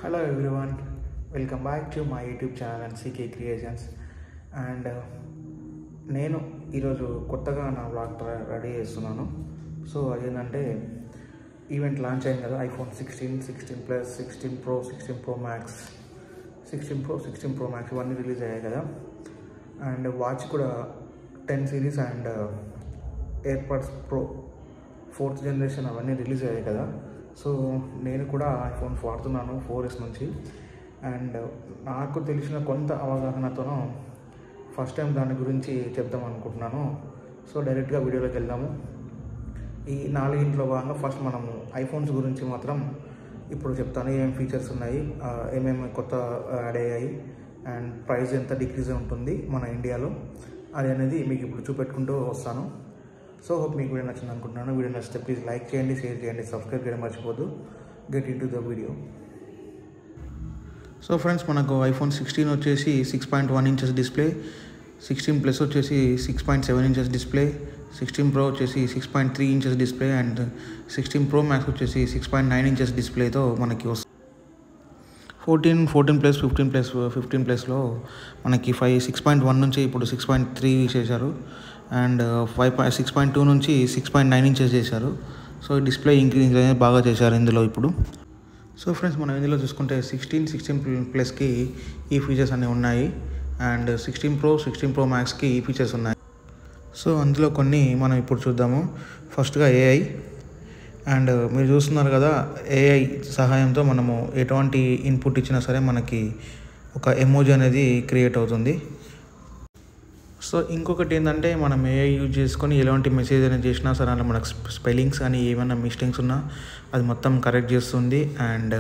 Hello everyone, welcome back to my YouTube channel and CK Creations. And నేను ఈరోజు కొత్తగా నా వ్లాగ్ రెడీ చేస్తున్నాను. సో అదేంటంటే ఈవెంట్ లాంచ్ అయింది కదా, iPhone 16 plus, 16 Pro, 16 Pro Max, 16 Pro Max ఇవన్నీ రిలీజ్ అయ్యాయి కదా. అండ్ వాచ్ కూడా 10 series and AirPods pro 4th generation అవన్నీ రిలీజ్ అయ్యాయి కదా. సో నేను కూడా ఐఫోన్ వాడుతున్నాను 4S నుంచి. అండ్ నాకు తెలిసిన కొంత అవగాహనతోనూ ఫస్ట్ టైం దాని గురించి చెప్దాం అనుకుంటున్నాను. సో డైరెక్ట్గా వీడియోలోకి వెళ్దాము. ఈ 4 భాగంగా ఫస్ట్ మనము ఐఫోన్స్ గురించి మాత్రం ఇప్పుడు చెప్తాను. ఏమేమి ఫీచర్స్ ఉన్నాయి, ఏమేమి కొత్త యాడ్ అయ్యాయి, అండ్ ప్రైస్ ఎంత డిక్రీజ్ ఉంటుంది మన ఇండియాలో, అది అనేది మీకు ఇప్పుడు చూపెట్టుకుంటూ వస్తాను. సో హోప్ మీకు వీడియో నచ్చింది అనుకుంటున్నాను. వీడియో నచ్చితే ప్లీజ్ లైక్ చేయండి, షేర్ చేయండి, సబ్స్క్రైబ్ చేయడం మర్చిపోద్దు. Get in to the video. So friends, మనకు ఐఫోన్ 16 వచ్చేసి 6.1 ఇంచెస్ డిస్ప్లే, 16 ప్లస్ వచ్చేసి 6.7 ఇంచెస్ డిస్ప్లే, 16 Pro వచ్చేసి 6.3 inches display, and 16 Pro Max వచ్చేసి 6.9 ఇంచెస్ డిస్ప్లేతో మనకి వస్తుంది. 14 ప్లస్, 15 ప్లస్లో మనకి 6.1 నుంచి ఇప్పుడు 6.3 చేశారు, అండ్ 6.2 నుంచి 6.9 ఇంచెస్ చేశారు. సో డిస్ప్లే ఇంక్రీజ్ అనేది బాగా చేశారు ఇందులో ఇప్పుడు. సో ఫ్రెండ్స్, మనం ఇందులో చూసుకుంటే 16 ప్లస్కి ఈ ఫీచర్స్ అన్నీ ఉన్నాయి, అండ్ 16 Pro, 16 Pro Maxకి ఈ ఫీచర్స్ ఉన్నాయి. సో అందులో కొన్ని మనం ఇప్పుడు చూద్దాము. ఫస్ట్గా ఏఐ. అండ్ మీరు చూస్తున్నారు కదా, ఏఐ సహాయంతో మనము ఎటువంటి ఇన్పుట్ ఇచ్చినా సరే మనకి ఒక ఎమోజీ అనేది క్రియేట్ అవుతుంది. సో ఇంకొకటి ఏంటంటే, మనం ఏఐ యూజ్ చేసుకొని ఎలాంటి మెసేజ్ అనేది చేసినా సరే అలా మనకు స్పెల్లింగ్స్ కానీ ఏమైనా మిస్టేక్స్ ఉన్నా అది మొత్తం కరెక్ట్ చేస్తుంది, అండ్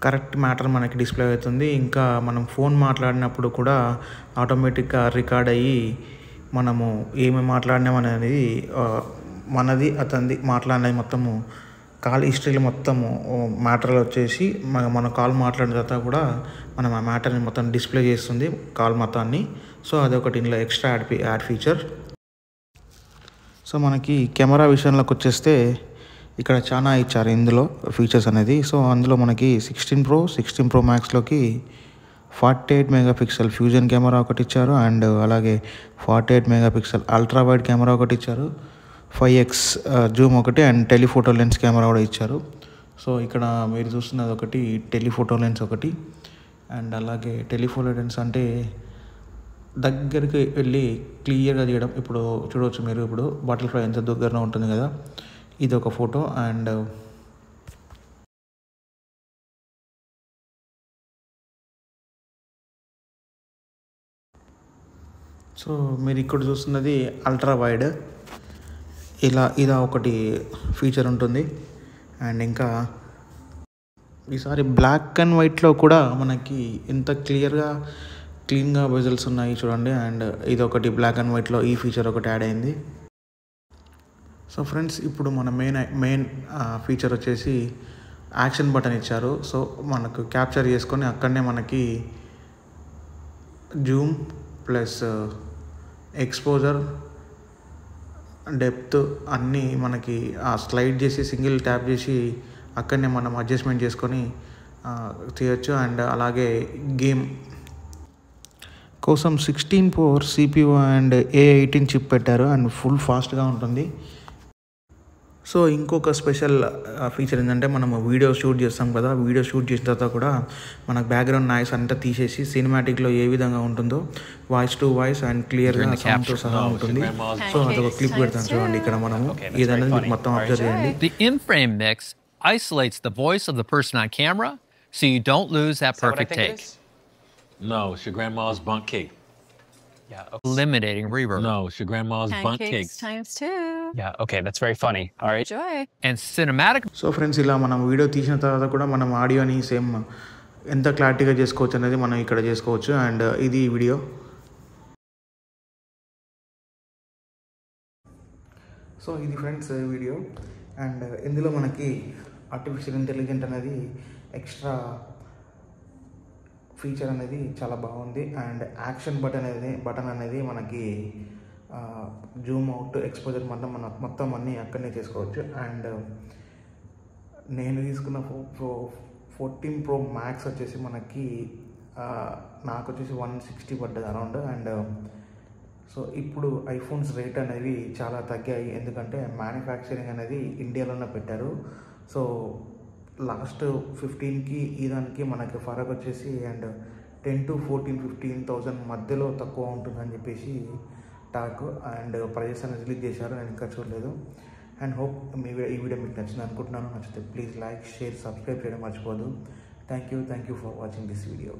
కరెక్ట్ మ్యాటర్ మనకి డిస్ప్లే అవుతుంది. ఇంకా మనం ఫోన్ మాట్లాడినప్పుడు కూడా ఆటోమేటిక్గా రికార్డ్ అయ్యి మనము ఏమి మాట్లాడినామనేది మనది అతనిది మాట్లాడినది మొత్తము కాల్ హిస్టరీలో మొత్తము మ్యాటర్లు వచ్చేసి మన కాల్ మాట్లాడిన తర్వాత కూడా మనం ఆ మ్యాటర్ని మొత్తం డిస్ప్లే చేస్తుంది, కాల్ మొత్తాన్ని. సో అదొకటి ఇందులో ఎక్స్ట్రా యాడ్ ఫీచర్. సో మనకి కెమెరా విషయంలోకి వచ్చేస్తే ఇక్కడ చాలా ఇచ్చారు ఇందులో ఫీచర్స్ అనేది. సో అందులో మనకి 16 Pro, 16 Pro Maxలోకి 48 megapixel fusion camera ఒకటి ఇచ్చారు, అండ్ అలాగే 48 మెగాపిక్సెల్ అల్ట్రా వైడ్ కెమెరా ఒకటి ఇచ్చారు, 5x జూమ్ ఒకటి, అండ్ టెలిఫోటో లెన్స్ కెమెరా కూడా ఇచ్చారు. సో ఇక్కడ మీరు చూస్తున్నది ఒకటి టెలిఫోటో లెన్స్ ఒకటి, అండ్ అలాగే టెలిఫోటో లెన్స్ అంటే దగ్గరికి వెళ్ళి క్లియర్గా తీయడం. ఇప్పుడు చూడవచ్చు మీరు, ఇప్పుడు బటర్ఫ్లై ఎంత దగ్గరలో ఉంటుంది కదా, ఇది ఒక ఫోటో. అండ్ సో మీరు ఇక్కడ చూస్తున్నది అల్ట్రా వైడ్, ఇలా ఒకటి ఫీచర్ ఉంటుంది. అండ్ ఇంకా ఈసారి బ్లాక్ అండ్ వైట్లో కూడా మనకి ఎంత క్లీన్గా వెజల్స్ ఉన్నాయి చూడండి. అండ్ ఇది ఒకటి బ్లాక్ అండ్ వైట్లో ఈ ఫీచర్ ఒకటి యాడ్ అయింది. సో ఫ్రెండ్స్, ఇప్పుడు మన మెయిన్ ఫీచర్ వచ్చేసి యాక్షన్ బటన్ ఇచ్చారు. సో మనకు క్యాప్చర్ చేసుకొని అక్కడనే మనకి జూమ్ ప్లస్ ఎక్స్పోజర్, డెప్త్ అన్నీ మనకి స్లైడ్ చేసి సింగిల్ ట్యాప్ చేసి అక్కడనే మనం అడ్జస్ట్మెంట్ చేసుకొని చేయొచ్చు. అండ్ అలాగే గేమ్ కోసం 16 Core CPU and A18 chip పెట్టారు, అండ్ ఫుల్ ఫాస్ట్గా ఉంటుంది. సో ఇంకొక స్పెషల్ ఫీచర్ ఏంటంటే, మనం వీడియో షూట్ చేస్తాం కదా, వీడియో షూట్ చేసిన తర్వాత కూడా మనకు బ్యాక్గ్రౌండ్ నాయిస్ అంతా తీసేసి సినిమాటిక్లో ఏ విధంగా ఉంటుందో వాయిస్ టు వాయిస్ అండ్ క్లియర్గా సౌండ్తో సహా ఉంటుంది. సో అదొక క్లిప్ పెడతాను చూడండి ఇక్కడ మనము, ఇదనేది మీకు మొత్తం అబ్జర్వ్ చేయండి. The in-frame mix isolates the voice of the person on camera so you don't lose that perfect take. No, it's your grandma's bunk cake. Yeah, okay. Eliminating reverb. No, it's your grandma's bunk cake. Times 2. Yeah, okay, that's very funny. All right. Enjoy. And cinematic. So friends, ఇలా మనం video తీసిన తర్వాత కూడా మనం ఆడియోని same ఎంత క్లారిటీగా చేసుకోవచ్చు అనేది మనం ఇక్కడ చేసుకోవచ్చు. అండ్ ఇది వీడియో. సో ఇది ఫ్రెండ్స్ వీడియో. అండ్ ఇందులో మనకి ఆర్టిఫిషియల్ ఇంటెలిజెంట్ అనేది ఎక్స్ట్రా ఫీచర్ అనేది చాలా బాగుంది. అండ్ యాక్షన్ బటన్ అనేది మనకి జూమ్ అవుట్, ఎక్స్పోజర్ మొత్తం అన్నీ అక్కడనే చేసుకోవచ్చు. అండ్ నేను తీసుకున్న 14 Pro Max వచ్చేసి మనకి నాకు వచ్చేసి 160 పడ్డది అరౌండ్. అండ్ సో ఇప్పుడు ఐఫోన్స్ రేట్ అనేవి చాలా తగ్గాయి, ఎందుకంటే మ్యానుఫ్యాక్చరింగ్ అనేది ఇండియాలోనే పెట్టారు. సో లాస్ట్ 15కి ఈ దానికి మనకి ఫరక్ వచ్చేసి అండ్ 10 to 14-15,000 మధ్యలో తక్కువ ఉంటుందని చెప్పేసి టాక్. అండ్ ప్రైజెస్ అనేది రిలీజ్ చేశారు, నేను ఇంకా చూడలేదు. అండ్ హోప్ ఈ వీడియో మీకు నచ్చింది అనుకుంటున్నాను. నచ్చితే ప్లీజ్ లైక్, షేర్, సబ్స్క్రైబ్ చేయడం మర్చిపోదు. Thank you for watching this video.